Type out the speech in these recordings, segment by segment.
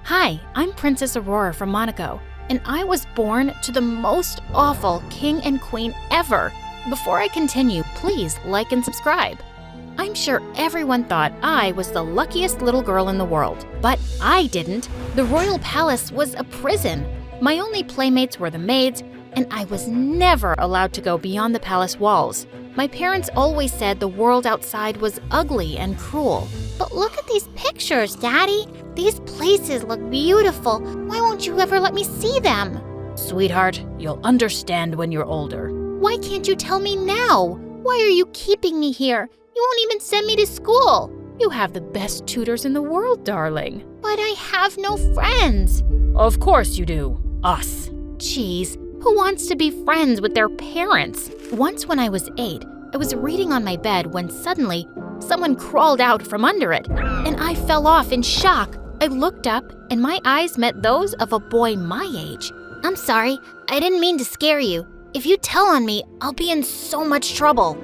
Hi, I'm Princess Aurora from Monaco, and I was born to the most awful king and queen ever. Before I continue, please like and subscribe. I'm sure everyone thought I was the luckiest little girl in the world, but I didn't. The royal palace was a prison. My only playmates were the maids, and I was never allowed to go beyond the palace walls. My parents always said the world outside was ugly and cruel. But look at these pictures, Daddy. These places look beautiful. Why won't you ever let me see them? Sweetheart, you'll understand when you're older. Why can't you tell me now? Why are you keeping me here? You won't even send me to school. You have the best tutors in the world, darling. But I have no friends. Of course you do. Us. Jeez, who wants to be friends with their parents? Once when I was 8, I was reading on my bed when suddenly someone crawled out from under it, and I fell off in shock. I looked up, and my eyes met those of a boy my age. I'm sorry, I didn't mean to scare you. If you tell on me, I'll be in so much trouble.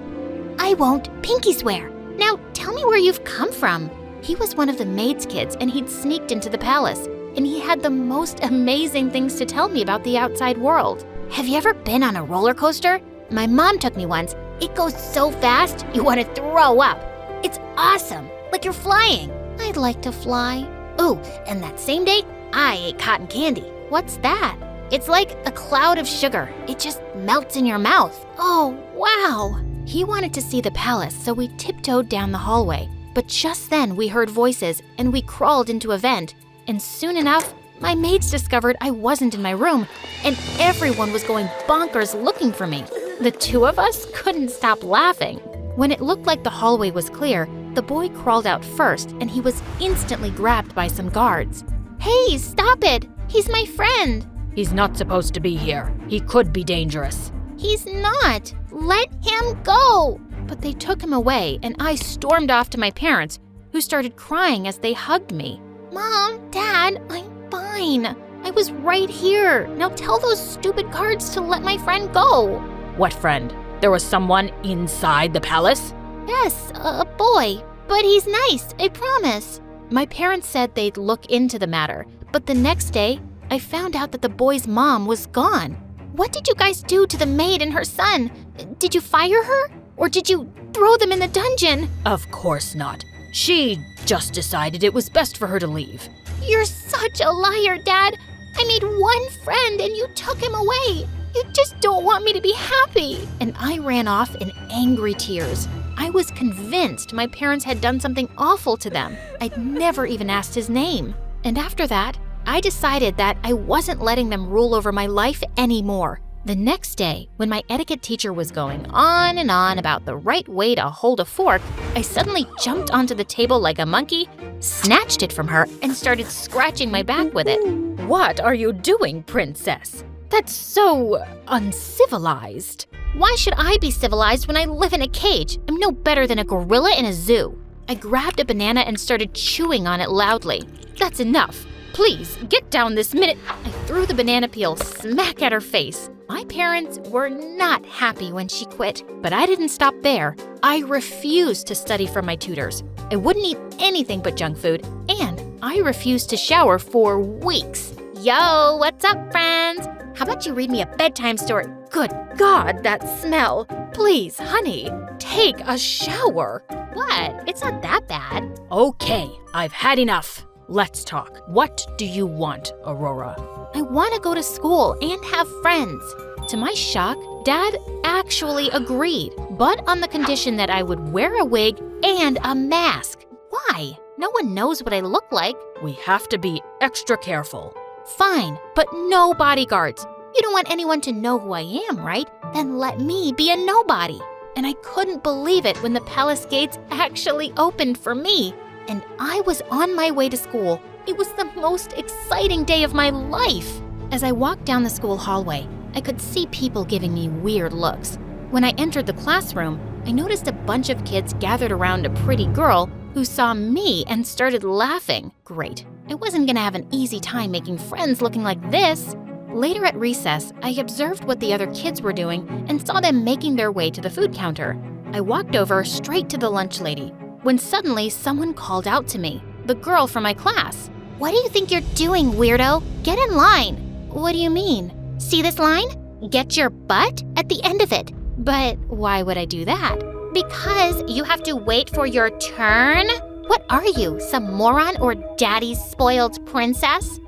I won't, pinky swear. Now, tell me where you've come from. He was one of the maid's kids, and he'd sneaked into the palace, and he had the most amazing things to tell me about the outside world. Have you ever been on a roller coaster? My mom took me once. It goes so fast, you want to throw up. It's awesome, like you're flying. I'd like to fly. Ooh, and that same day, I ate cotton candy. What's that? It's like a cloud of sugar. It just melts in your mouth. Oh, wow. He wanted to see the palace, so we tiptoed down the hallway. But just then we heard voices, and we crawled into a vent. And soon enough, my maids discovered I wasn't in my room, and everyone was going bonkers looking for me. The two of us couldn't stop laughing. When it looked like the hallway was clear, the boy crawled out first, and he was instantly grabbed by some guards. Hey, stop it! He's my friend! He's not supposed to be here. He could be dangerous. He's not! Let him go! But they took him away, and I stormed off to my parents, who started crying as they hugged me. Mom, Dad, I'm fine. I was right here. Now tell those stupid guards to let my friend go. What friend? There was someone inside the palace? Yes, a boy. But he's nice, I promise. My parents said they'd look into the matter, but the next day, I found out that the boy's mom was gone. What did you guys do to the maid and her son? Did you fire her? Or did you throw them in the dungeon? Of course not. She just decided it was best for her to leave. You're such a liar, Dad. I made one friend and you took him away. You just don't want me to be happy. And I ran off in angry tears. I was convinced my parents had done something awful to them. I'd never even asked his name. And after that, I decided that I wasn't letting them rule over my life anymore. The next day, when my etiquette teacher was going on and on about the right way to hold a fork, I suddenly jumped onto the table like a monkey, snatched it from her, and started scratching my back with it. What are you doing, princess? That's so uncivilized. Why should I be civilized when I live in a cage? I'm no better than a gorilla in a zoo. I grabbed a banana and started chewing on it loudly. That's enough. Please, get down this minute. I threw the banana peel smack at her face. My parents were not happy when she quit, but I didn't stop there. I refused to study from my tutors. I wouldn't eat anything but junk food, and I refused to shower for weeks. Yo, what's up, friends? How about you read me a bedtime story? Good God, that smell. Please, honey, take a shower. What? It's not that bad. Okay, I've had enough. Let's talk. What do you want, Aurora? I want to go to school and have friends. To my shock, Dad actually agreed, but on the condition that I would wear a wig and a mask. Why? No one knows what I look like. We have to be extra careful. Fine, but no bodyguards. You don't want anyone to know who I am, right? Then let me be a nobody. And I couldn't believe it when the palace gates actually opened for me. And I was on my way to school. It was the most exciting day of my life. As I walked down the school hallway, I could see people giving me weird looks. When I entered the classroom, I noticed a bunch of kids gathered around a pretty girl who saw me and started laughing. Great. I wasn't gonna have an easy time making friends looking like this. Later at recess, I observed what the other kids were doing and saw them making their way to the food counter. I walked over straight to the lunch lady, when suddenly someone called out to me, the girl from my class. What do you think you're doing, weirdo? Get in line. What do you mean? See this line? Get your butt at the end of it. But why would I do that? Because you have to wait for your turn. What are you, some moron or daddy's spoiled princess?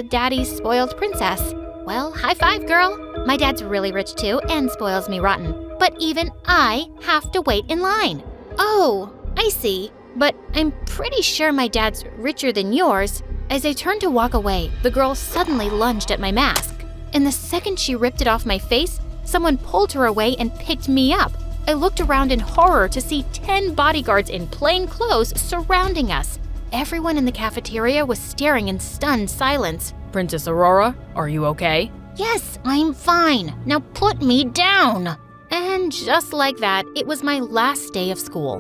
Daddy's spoiled princess. Well, high five, girl. My dad's really rich too and spoils me rotten. But even I have to wait in line. Oh, I see. But I'm pretty sure my dad's richer than yours. As I turned to walk away, the girl suddenly lunged at my mask. And the second she ripped it off my face, someone pulled her away and picked me up. I looked around in horror to see 10 bodyguards in plain clothes surrounding us. Everyone in the cafeteria was staring in stunned silence. Princess Aurora, are you okay? Yes, I'm fine. Now put me down. And just like that, it was my last day of school.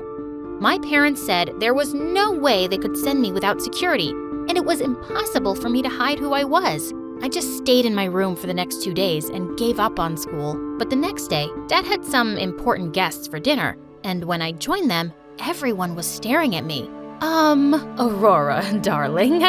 My parents said there was no way they could send me without security, and it was impossible for me to hide who I was. I just stayed in my room for the next 2 days and gave up on school. But the next day, Dad had some important guests for dinner, and when I joined them, everyone was staring at me. Aurora, darling,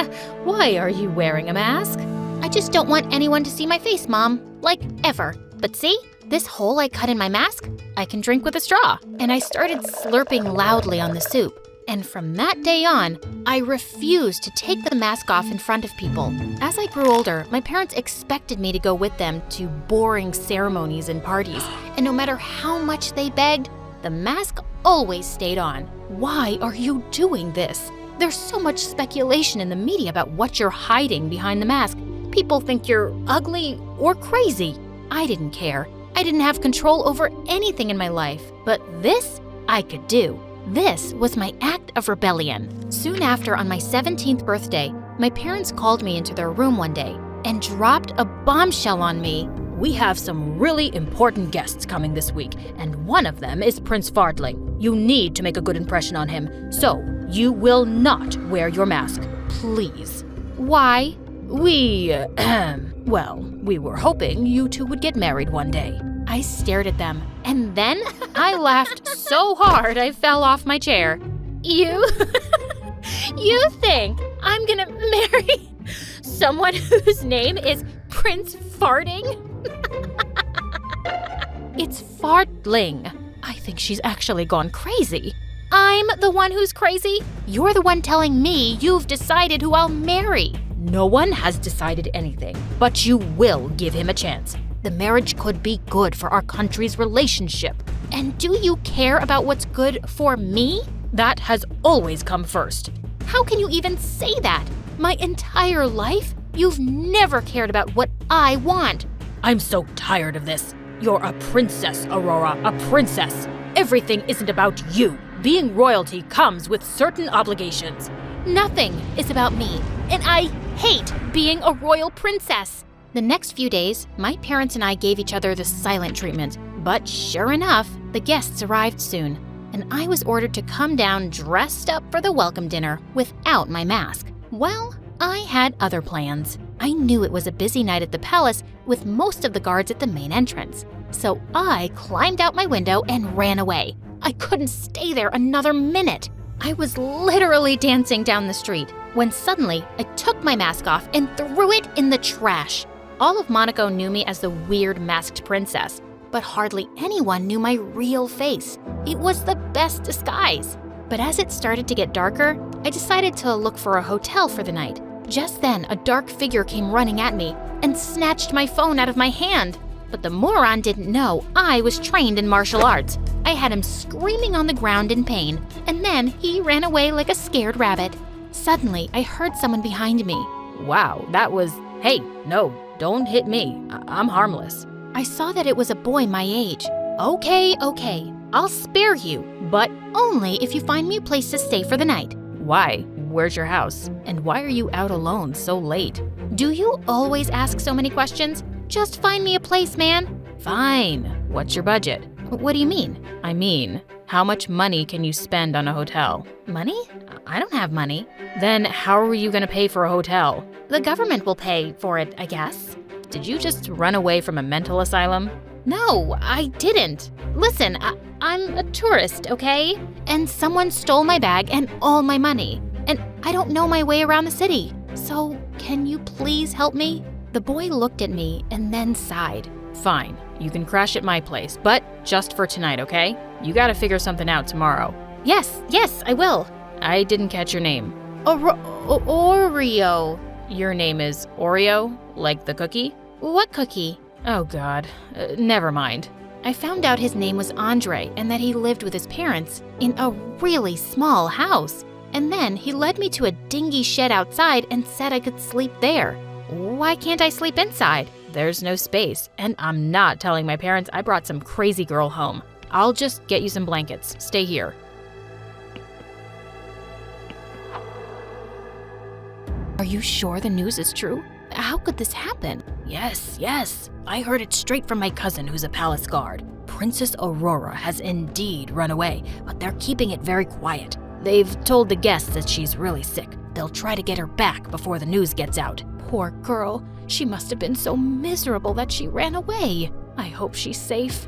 why are you wearing a mask? I just don't want anyone to see my face, Mom. Like, ever. But see? This hole I cut in my mask? I can drink with a straw. And I started slurping loudly on the soup. And from that day on, I refused to take the mask off in front of people. As I grew older, my parents expected me to go with them to boring ceremonies and parties. And no matter how much they begged, the mask always stayed on. Why are you doing this? There's so much speculation in the media about what you're hiding behind the mask. People think you're ugly or crazy. I didn't care. I didn't have control over anything in my life. But this, I could do. This was my act of rebellion. Soon after, on my 17th birthday, my parents called me into their room one day and dropped a bombshell on me. We have some really important guests coming this week, and one of them is Prince Fardling. You need to make a good impression on him, so you will not wear your mask, please. Why? We were hoping you two would get married one day. I stared at them, and then I laughed so hard I fell off my chair. You think I'm gonna marry someone whose name is Prince Farting? It's Fardling. I think she's actually gone crazy. I'm the one who's crazy? You're the one telling me you've decided who I'll marry. No one has decided anything, but you will give him a chance. The marriage could be good for our country's relationship. And do you care about what's good for me? That has always come first. How can you even say that? My entire life, you've never cared about what I want. I'm so tired of this. You're a princess, Aurora, a princess. Everything isn't about you. Being royalty comes with certain obligations. Nothing is about me, and I hate being a royal princess. The next few days, my parents and I gave each other the silent treatment. But sure enough, the guests arrived soon, and I was ordered to come down dressed up for the welcome dinner without my mask. Well, I had other plans. I knew it was a busy night at the palace with most of the guards at the main entrance. So I climbed out my window and ran away. I couldn't stay there another minute. I was literally dancing down the street when suddenly I took my mask off and threw it in the trash. All of Monaco knew me as the weird masked princess, but hardly anyone knew my real face. It was the best disguise. But as it started to get darker, I decided to look for a hotel for the night. Just then, a dark figure came running at me and snatched my phone out of my hand. But the moron didn't know I was trained in martial arts. I had him screaming on the ground in pain, and then he ran away like a scared rabbit. Suddenly, I heard someone behind me. Wow, that was... Hey, no, don't hit me. I'm harmless. I saw that it was a boy my age. Okay, I'll spare you, but only if you find me a place to stay for the night. Why? Where's your house? And why are you out alone so late? Do you always ask so many questions? Just find me a place, man. Fine. What's your budget? What do you mean? I mean, how much money can you spend on a hotel? Money? I don't have money. Then how are you going to pay for a hotel? The government will pay for it, I guess. Did you just run away from a mental asylum? No, I didn't. Listen, I'm a tourist, okay? And someone stole my bag and all my money. And I don't know my way around the city. So, can you please help me? The boy looked at me and then sighed. Fine, you can crash at my place, but just for tonight, okay? You gotta figure something out tomorrow. Yes, I will. I didn't catch your name. Oreo. Your name is Oreo, like the cookie? What cookie? Oh God, never mind. I found out his name was Andre and that he lived with his parents in a really small house. And then he led me to a dingy shed outside and said I could sleep there. Why can't I sleep inside? There's no space, and I'm not telling my parents I brought some crazy girl home. I'll just get you some blankets. Stay here. Are you sure the news is true? How could this happen? Yes. I heard it straight from my cousin who's a palace guard. Princess Aurora has indeed run away, but they're keeping it very quiet. They've told the guests that she's really sick. They'll try to get her back before the news gets out. Poor girl. She must have been so miserable that she ran away. I hope she's safe.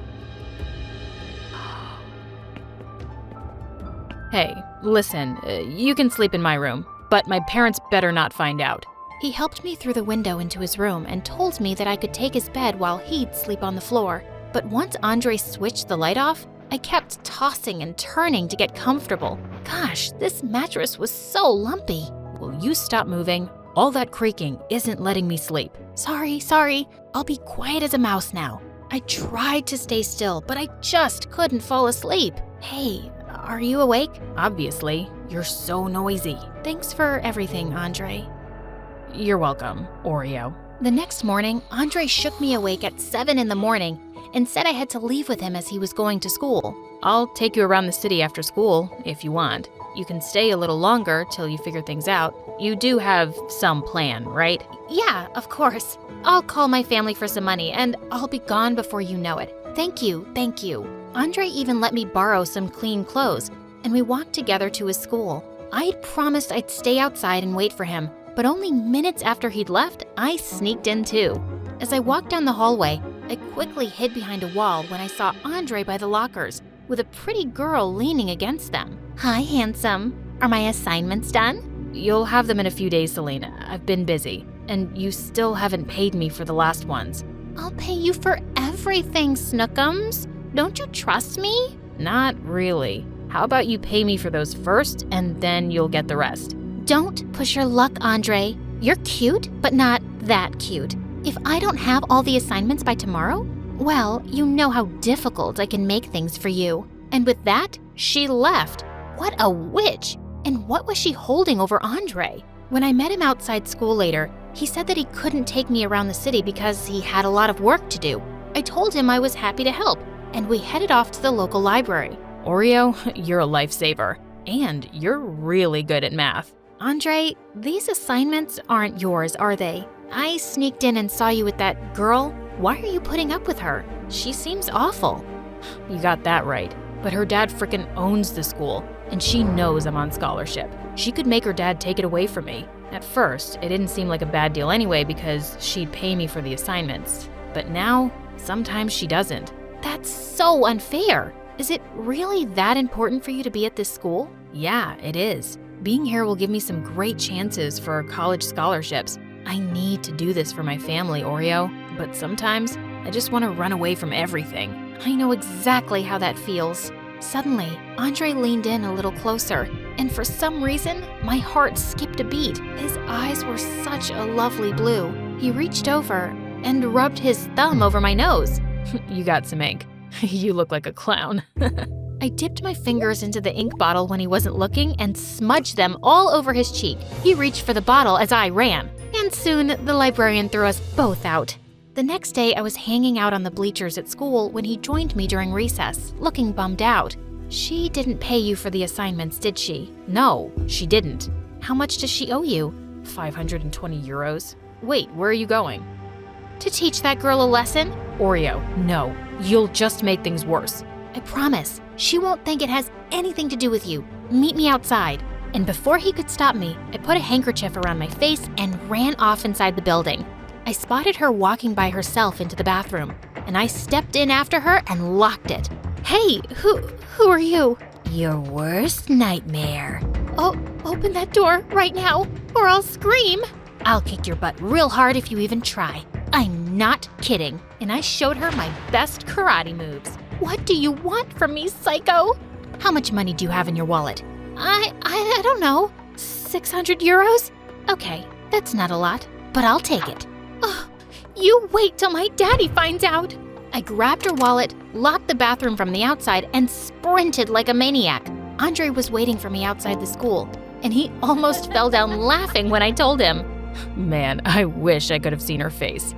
Hey, listen, you can sleep in my room, but my parents better not find out. He helped me through the window into his room and told me that I could take his bed while he'd sleep on the floor. But once Andre switched the light off, I kept tossing and turning to get comfortable. Gosh, this mattress was so lumpy. Will you stop moving? All that creaking isn't letting me sleep. Sorry. I'll be quiet as a mouse now. I tried to stay still, but I just couldn't fall asleep. Hey, are you awake? Obviously, you're so noisy. Thanks for everything, Andre. You're welcome, Oreo. The next morning, Andre shook me awake at 7 in the morning and said I had to leave with him as he was going to school. I'll take you around the city after school, if you want. You can stay a little longer till you figure things out. You do have some plan, right? Yeah, of course. I'll call my family for some money and I'll be gone before you know it. Thank you. Andre even let me borrow some clean clothes, and we walked together to his school. I'd promised I'd stay outside and wait for him, but only minutes after he'd left, I sneaked in too. As I walked down the hallway, I quickly hid behind a wall when I saw Andre by the lockers, with a pretty girl leaning against them. Hi, handsome. Are my assignments done? You'll have them in a few days, Selena. I've been busy, and you still haven't paid me for the last ones. I'll pay you for everything, Snookums. Don't you trust me? Not really. How about you pay me for those first, and then you'll get the rest? Don't push your luck, Andre. You're cute, but not that cute. If I don't have all the assignments by tomorrow, well, you know how difficult I can make things for you. And with that, she left. What a witch! And what was she holding over Andre? When I met him outside school later, he said that he couldn't take me around the city because he had a lot of work to do. I told him I was happy to help, and we headed off to the local library. Oreo, you're a lifesaver. And you're really good at math. Andre, these assignments aren't yours, are they? I sneaked in and saw you with that girl. Why are you putting up with her? She seems awful. You got that right. But her dad frickin' owns the school, and she knows I'm on scholarship. She could make her dad take it away from me. At first, it didn't seem like a bad deal anyway because she'd pay me for the assignments. But now, sometimes she doesn't. That's so unfair. Is it really that important for you to be at this school? Yeah, it is. Being here will give me some great chances for college scholarships. I need to do this for my family, Oreo, but sometimes I just want to run away from everything. I know exactly how that feels. Suddenly, Andre leaned in a little closer, and for some reason, my heart skipped a beat. His eyes were such a lovely blue. He reached over and rubbed his thumb over my nose. You got some ink. You look like a clown. I dipped my fingers into the ink bottle when he wasn't looking and smudged them all over his cheek. He reached for the bottle as I ran, and soon the librarian threw us both out. The next day, I was hanging out on the bleachers at school when he joined me during recess, looking bummed out. She didn't pay you for the assignments, did she? No, she didn't. How much does she owe you? 520 euros. Wait, where are you going? To teach that girl a lesson? Oreo, no. You'll just make things worse. I promise. She won't think it has anything to do with you. Meet me outside. And before he could stop me, I put a handkerchief around my face and ran off inside the building. I spotted her walking by herself into the bathroom, and I stepped in after her and locked it. Hey, who are you? Your worst nightmare. Oh, open that door right now, or I'll scream. I'll kick your butt real hard if you even try. I'm not kidding. And I showed her my best karate moves. What do you want from me, psycho? How much money do you have in your wallet? I don't know. 600 euros? Okay, that's not a lot, but I'll take it. Oh, you wait till my daddy finds out. I grabbed her wallet, locked the bathroom from the outside, and sprinted like a maniac. Andre was waiting for me outside the school, and he almost fell down laughing when I told him. Man, I wish I could have seen her face.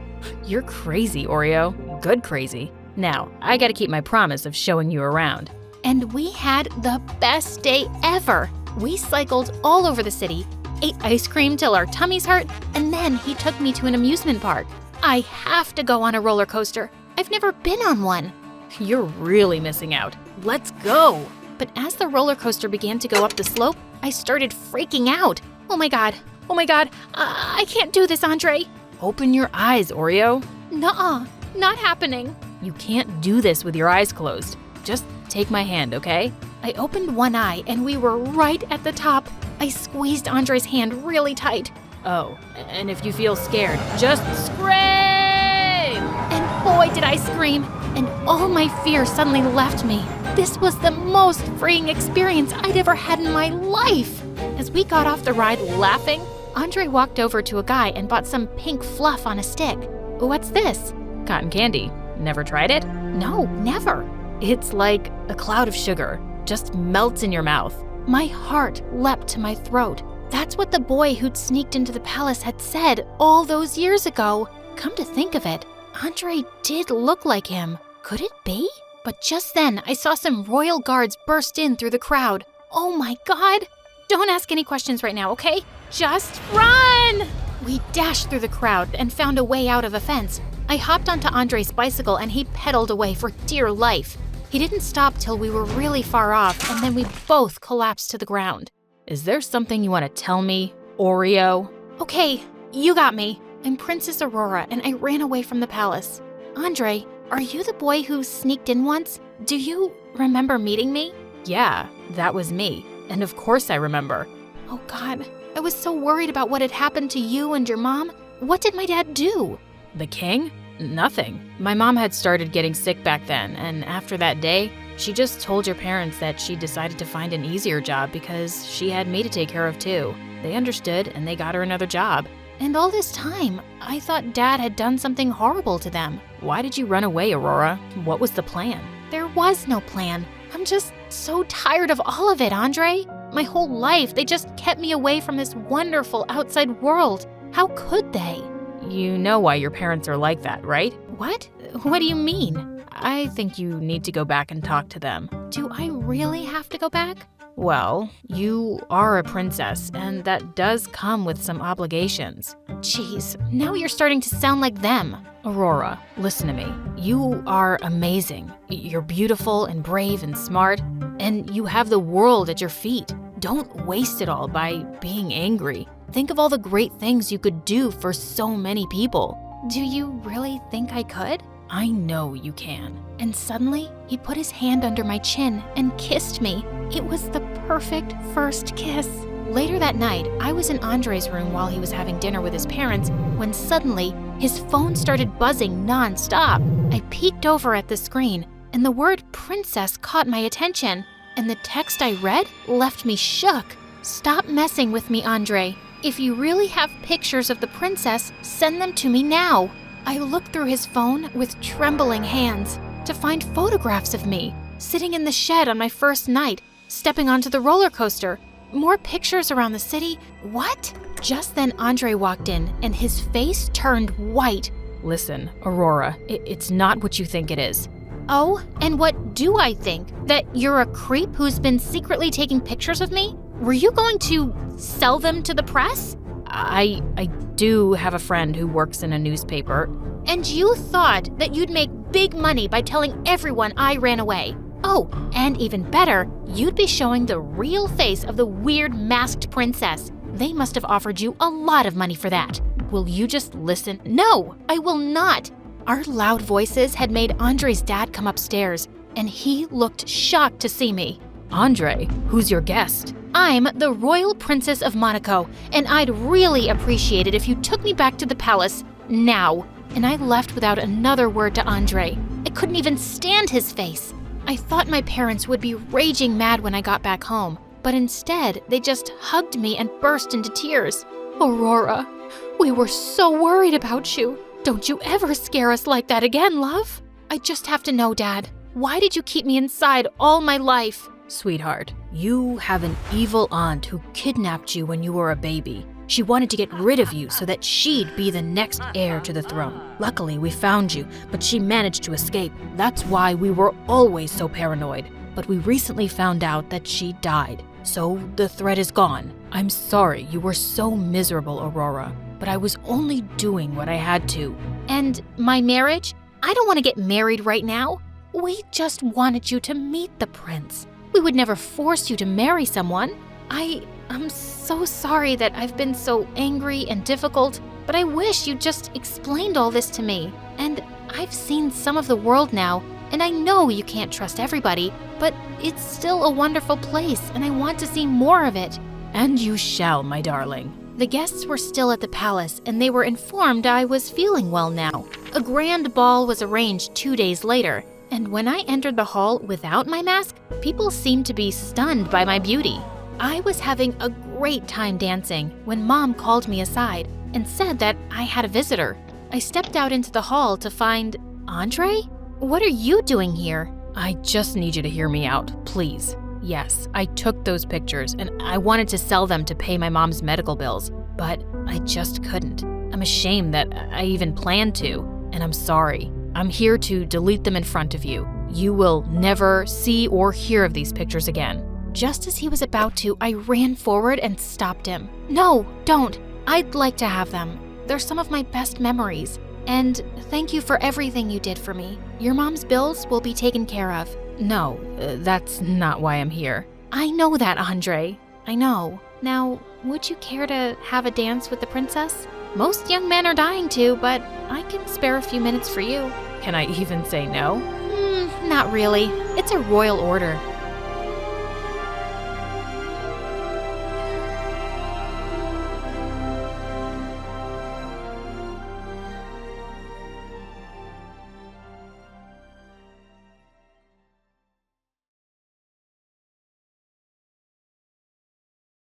You're crazy, Oreo. Good crazy. Now, I gotta keep my promise of showing you around. And we had the best day ever. We cycled all over the city, ate ice cream till our tummies hurt, and then he took me to an amusement park. I have to go on a roller coaster. I've never been on one. You're really missing out. Let's go! But as the roller coaster began to go up the slope, I started freaking out. Oh my god, I can't do this, Andre. Open your eyes, Oreo. Nuh-uh, not happening. You can't do this with your eyes closed. Just take my hand, okay? I opened one eye and we were right at the top. I squeezed Andre's hand really tight. Oh, and if you feel scared, just scream! And boy, did I scream, and all my fear suddenly left me. This was the most freeing experience I'd ever had in my life. As we got off the ride laughing, Andre walked over to a guy and bought some pink fluff on a stick. What's this? Cotton candy. Never tried it? No, never. It's like a cloud of sugar. Just melts in your mouth. My heart leapt to my throat. That's what the boy who'd sneaked into the palace had said all those years ago. Come to think of it, Andre did look like him. Could it be? But just then, I saw some royal guards burst in through the crowd. Oh my god! Don't ask any questions right now, okay? Just run! We dashed through the crowd and found a way out of a fence. I hopped onto Andre's bicycle and he pedaled away for dear life. He didn't stop till we were really far off, and then we both collapsed to the ground. Is there something you want to tell me, Oreo? Okay, you got me. I'm Princess Aurora, and I ran away from the palace. Andre, are you the boy who sneaked in once? Do you remember meeting me? Yeah, that was me. And of course I remember. Oh God, I was so worried about what had happened to you and your mom. What did my dad do? The king? Nothing. My mom had started getting sick back then, and after that day, she just told your parents that she decided to find an easier job because she had me to take care of too. They understood and they got her another job. And all this time, I thought Dad had done something horrible to them. Why did you run away, Aurora? What was the plan? There was no plan. I'm just so tired of all of it, Andre. My whole life, they just kept me away from this wonderful outside world. How could they? You know why your parents are like that, right? What? What do you mean? I think you need to go back and talk to them. Do I really have to go back? Well, you are a princess, and that does come with some obligations. Jeez, now you're starting to sound like them. Aurora, listen to me. You are amazing. You're beautiful and brave and smart, and you have the world at your feet. Don't waste it all by being angry. Think of all the great things you could do for so many people. Do you really think I could? I know you can. And suddenly, he put his hand under my chin and kissed me. It was the perfect first kiss. Later that night, I was in Andre's room while he was having dinner with his parents when suddenly, his phone started buzzing non-stop. I peeked over at the screen, and the word princess caught my attention. And the text I read left me shook. Stop messing with me, Andre. If you really have pictures of the princess, send them to me now. I looked through his phone with trembling hands to find photographs of me, sitting in the shed on my first night, stepping onto the roller coaster. More pictures around the city. What? Just then Andre walked in and his face turned white. Listen, Aurora, it's not what you think it is. Oh, and what do I think? That you're a creep who's been secretly taking pictures of me? Were you going to sell them to the press? I do have a friend who works in a newspaper. And you thought that you'd make big money by telling everyone I ran away. Oh, and even better, you'd be showing the real face of the weird masked princess. They must have offered you a lot of money for that. Will you just listen? No, I will not. Our loud voices had made Andre's dad come upstairs, and he looked shocked to see me. Andre, who's your guest? I'm the Royal Princess of Monaco, and I'd really appreciate it if you took me back to the palace now. And I left without another word to Andre. I couldn't even stand his face. I thought my parents would be raging mad when I got back home, but instead they just hugged me and burst into tears. Aurora, we were so worried about you. Don't you ever scare us like that again, love? I just have to know, Dad. Why did you keep me inside all my life? Sweetheart, you have an evil aunt who kidnapped you when you were a baby. She wanted to get rid of you so that she'd be the next heir to the throne. Luckily, we found you, but she managed to escape. That's why we were always so paranoid. But we recently found out that she died, so the threat is gone. I'm sorry you were so miserable, Aurora, but I was only doing what I had to. And my marriage? I don't want to get married right now. We just wanted you to meet the prince. We would never force you to marry someone. I'm so sorry that I've been so angry and difficult, but I wish you just explained all this to me. And I've seen some of the world now, and I know you can't trust everybody, but it's still a wonderful place, and I want to see more of it. And you shall, my darling. The guests were still at the palace, and they were informed I was feeling well now. A grand ball was arranged 2 days later, and when I entered the hall without my mask, people seemed to be stunned by my beauty. I was having a great time dancing when Mom called me aside and said that I had a visitor. I stepped out into the hall to find Andre? What are you doing here? I just need you to hear me out, please. Yes, I took those pictures and I wanted to sell them to pay my mom's medical bills, but I just couldn't. I'm ashamed that I even planned to, and I'm sorry. I'm here to delete them in front of you. You will never see or hear of these pictures again. Just as he was about to, I ran forward and stopped him. No, don't. I'd like to have them. They're some of my best memories. And thank you for everything you did for me. Your mom's bills will be taken care of. No, that's not why I'm here. I know that, Andre. I know. Now, would you care to have a dance with the princess? Most young men are dying to, but I can spare a few minutes for you. Can I even say no? Not really. It's a royal order.